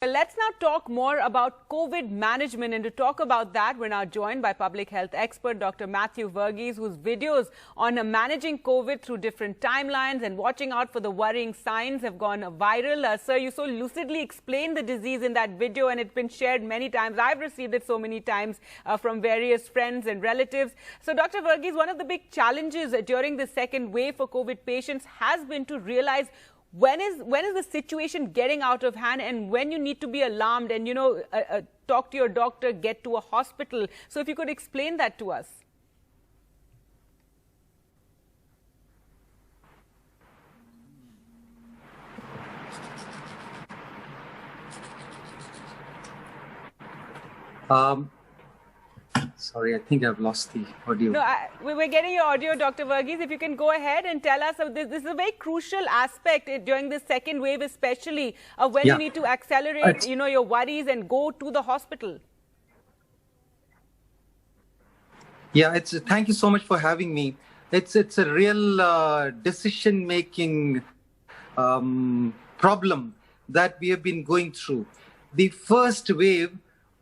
Well, let's now talk more about COVID management, and to talk about that, we're now joined by public health expert Dr. Matthew Verghese, whose videos on managing COVID through different timelines and watching out for the worrying signs have gone viral. Sir, you so lucidly explained the disease in that video, and it's been shared many times. I've received it so many times from various friends and relatives. So, Dr. Verghese, one of the big challenges during the second wave for COVID patients has been to realize when is the situation getting out of hand and when you need to be alarmed and, talk to your doctor, get to a hospital. So if you could explain that to us. Sorry, I think I've lost the audio. No, we're getting your audio, Dr. Verghese. If you can go ahead and tell us, this is a very crucial aspect during the second wave, especially when you need to accelerate, your worries and go to the hospital. Yeah, thank you so much for having me. It's a real decision-making problem that we have been going through. The first wave,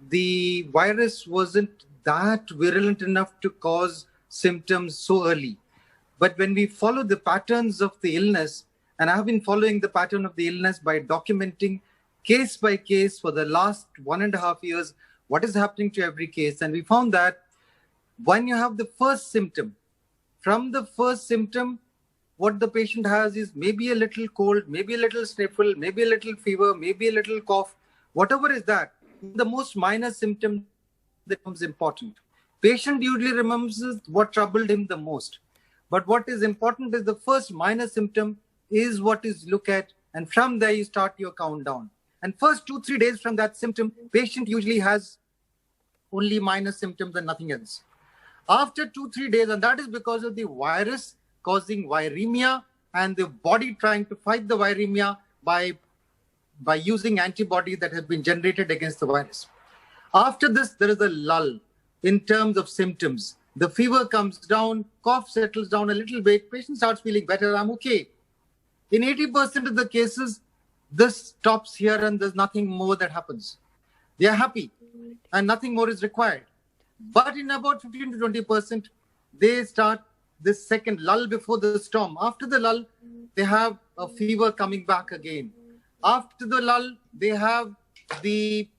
the virus wasn't that virulent enough to cause symptoms so early. But when we follow the patterns of the illness, and I've been following the pattern of the illness by documenting case by case for the last 1.5 years, what is happening to every case. And we found that when you have the first symptom, from the first symptom, what the patient has is maybe a little cold, maybe a little sniffle, maybe a little fever, maybe a little cough, whatever is that, the most minor symptom becomes important. Patient usually remembers what troubled him the most. But what is important is the first minor symptom is what is looked at, and from there you start your countdown. And first 2-3 days from that symptom, patient usually has only minor symptoms and nothing else. After 2-3 days, and that is because of the virus causing viremia and the body trying to fight the viremia by using antibodies that have been generated against the virus. After this, there is a lull in terms of symptoms. The fever comes down, cough settles down a little bit, patient starts feeling better, I'm okay. In 80% of the cases, this stops here and there's nothing more that happens. They are happy and nothing more is required. But in about 15 to 20%, they start this second lull before the storm. After the lull, they have a fever coming back again. After the lull, they have the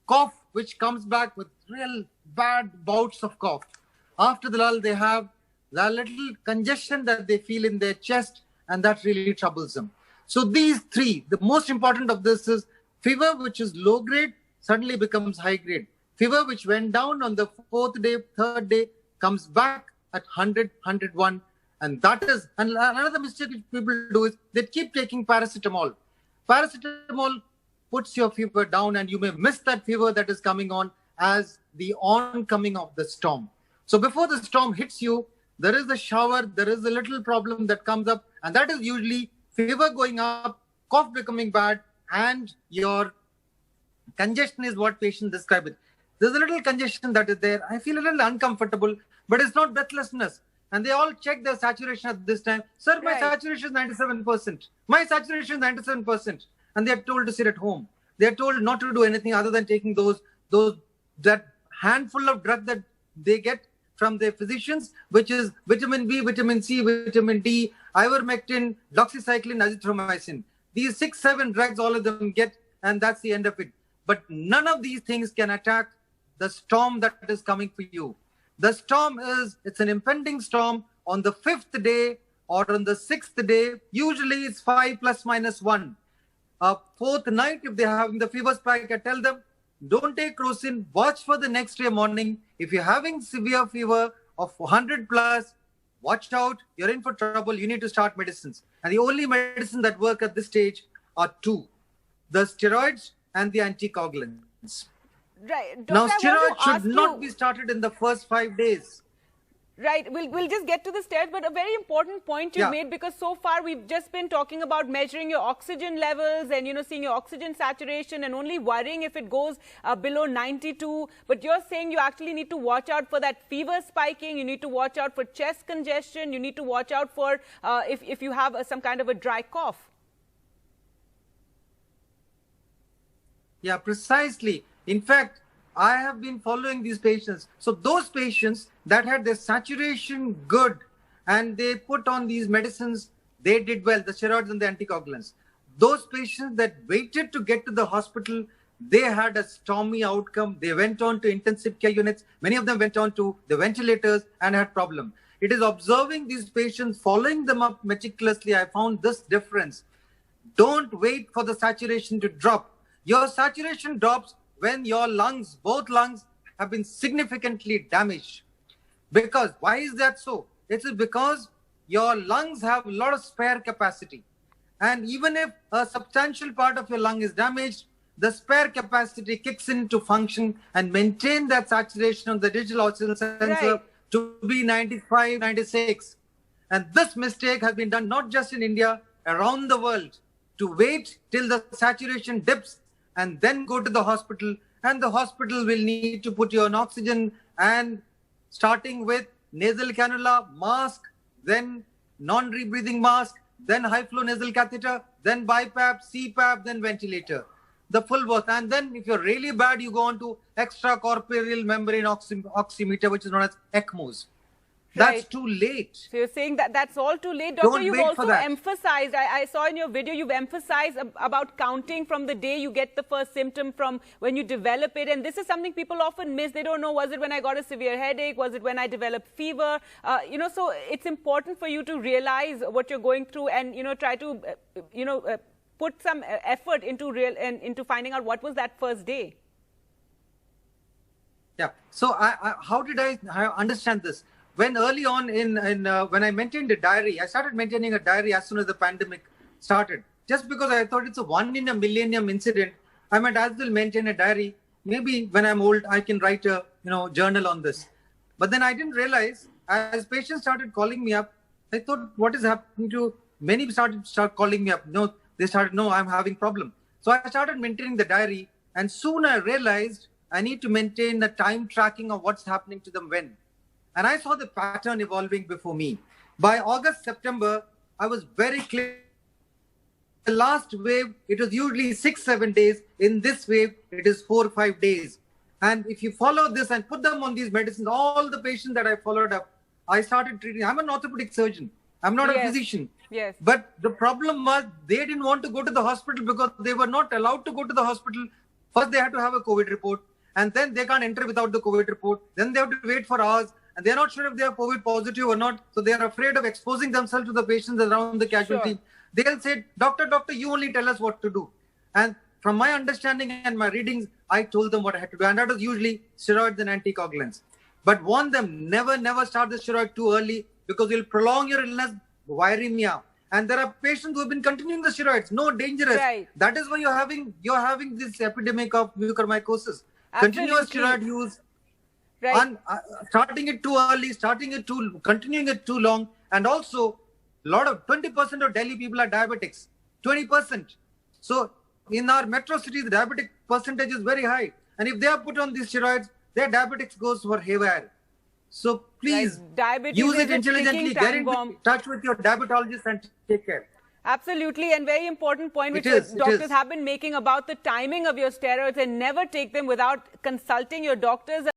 cough, which comes back with real bad bouts of cough. After the lull, they have the little congestion that they feel in their chest, and that really troubles them. So these three, the most important of this is fever, which is low grade, suddenly becomes high grade. Fever, which went down on the 4th day, 3rd day, comes back at 100, 101. And that is, and another mistake people do is they keep taking paracetamol. Paracetamol puts your fever down, and you may miss that fever that is coming on as the oncoming of the storm. So before the storm hits you, there is a shower, there is a little problem that comes up, and that is usually fever going up, cough becoming bad, and your congestion is what patients describe it. There's a little congestion that is there. I feel a little uncomfortable, but it's not breathlessness. And they all check their saturation at this time. Sir, my saturation is 97%. My saturation is 97%. And they are told to sit at home. They are told not to do anything other than taking that handful of drug that they get from their physicians, which is vitamin B, vitamin C, vitamin D, ivermectin, doxycycline, azithromycin. These 6-7 drugs, all of them get, and that's the end of it. But none of these things can attack the storm that is coming for you. The storm it's an impending storm on the 5th day or on the 6th day. Usually it's 5 plus minus 1. 4th night, if they're having the fever spike, I tell them, don't take crocin, watch for the next day morning. If you're having severe fever of 100 plus, watch out, you're in for trouble, you need to start medicines. And the only medicine that work at this stage are two, the steroids and the anticoagulants. Right. Doctor, now, steroids should not be started in the first 5 days. Right. We'll just get to the steps, but a very important point you made, because so far we've just been talking about measuring your oxygen levels and, seeing your oxygen saturation and only worrying if it goes below 92. But you're saying you actually need to watch out for that fever spiking. You need to watch out for chest congestion. You need to watch out for if you have some kind of a dry cough. Yeah, precisely. In fact, I have been following these patients. So those patients that had their saturation good and they put on these medicines, they did well, the steroids and the anticoagulants. Those patients that waited to get to the hospital, they had a stormy outcome. They went on to intensive care units. Many of them went on to the ventilators and had problem. It is observing these patients, following them up meticulously, I found this difference. Don't wait for the saturation to drop. Your saturation drops when your lungs, both lungs, have been significantly damaged. Because, why is that so? It's because your lungs have a lot of spare capacity. And even if a substantial part of your lung is damaged, the spare capacity kicks in to function and maintain that saturation of the digital oxygen sensor to be 95, 96. And this mistake has been done not just in India, around the world, to wait till the saturation dips and then go to the hospital. And the hospital will need to put you on oxygen, and starting with nasal cannula, mask, then non-rebreathing mask, then high-flow nasal catheter, then BiPAP, CPAP, then ventilator. The full work. And then if you're really bad, you go on to extracorporeal membrane oximeter, which is known as ECMOs. That's too late. So you're saying that that's all too late. Doctor, you've also emphasized, I saw in your video, you've emphasized about counting from the day you get the first symptom from when you develop it. And this is something people often miss. They don't know, was it when I got a severe headache? Was it when I developed fever? So it's important for you to realize what you're going through and, try to, put some effort into finding out what was that first day. Yeah. So how did I understand this? When early on when I maintained a diary, I started maintaining a diary as soon as the pandemic started. Just because I thought it's a 1 in a millennium incident, I might as well maintain a diary. Maybe when I'm old, I can write a journal on this. But then I didn't realize, as patients started calling me up, I thought, what is happening to many started calling me up. No, they started, no, I'm having problem. So I started maintaining the diary, and soon I realized I need to maintain the time tracking of what's happening to them when. And I saw the pattern evolving before me. By August, September, I was very clear. The last wave, it was usually 6-7 days. In this wave, it is 4 or 5 days. And if you follow this and put them on these medicines, all the patients that I followed up, I started treating. I'm an orthopedic surgeon. I'm not a physician. Yes. But the problem was they didn't want to go to the hospital because they were not allowed to go to the hospital. First, they had to have a COVID report. And then they can't enter without the COVID report. Then they have to wait for hours. And they're not sure if they are COVID positive or not. So they are afraid of exposing themselves to the patients around the casualty. Sure. They'll say, doctor, you only tell us what to do. And from my understanding and my readings, I told them what I had to do. And that was usually steroids and anticoagulants. But warn them, never start the steroid too early because you'll prolong your illness, viremia. And there are patients who have been continuing the steroids. No, dangerous. Right. That is why you're having this epidemic of mucormycosis. Absolutely. Continuous steroid use. Right. Starting it too early, continuing it too long, and also a lot of 20% of Delhi people are diabetics, 20%. So in our metro cities, the diabetic percentage is very high, and if they are put on these steroids, their diabetics goes for haywire. So please use it intelligently, get in touch with your diabetologist and take care. Absolutely, and very important point which doctors have been making about the timing of your steroids, and never take them without consulting your doctors.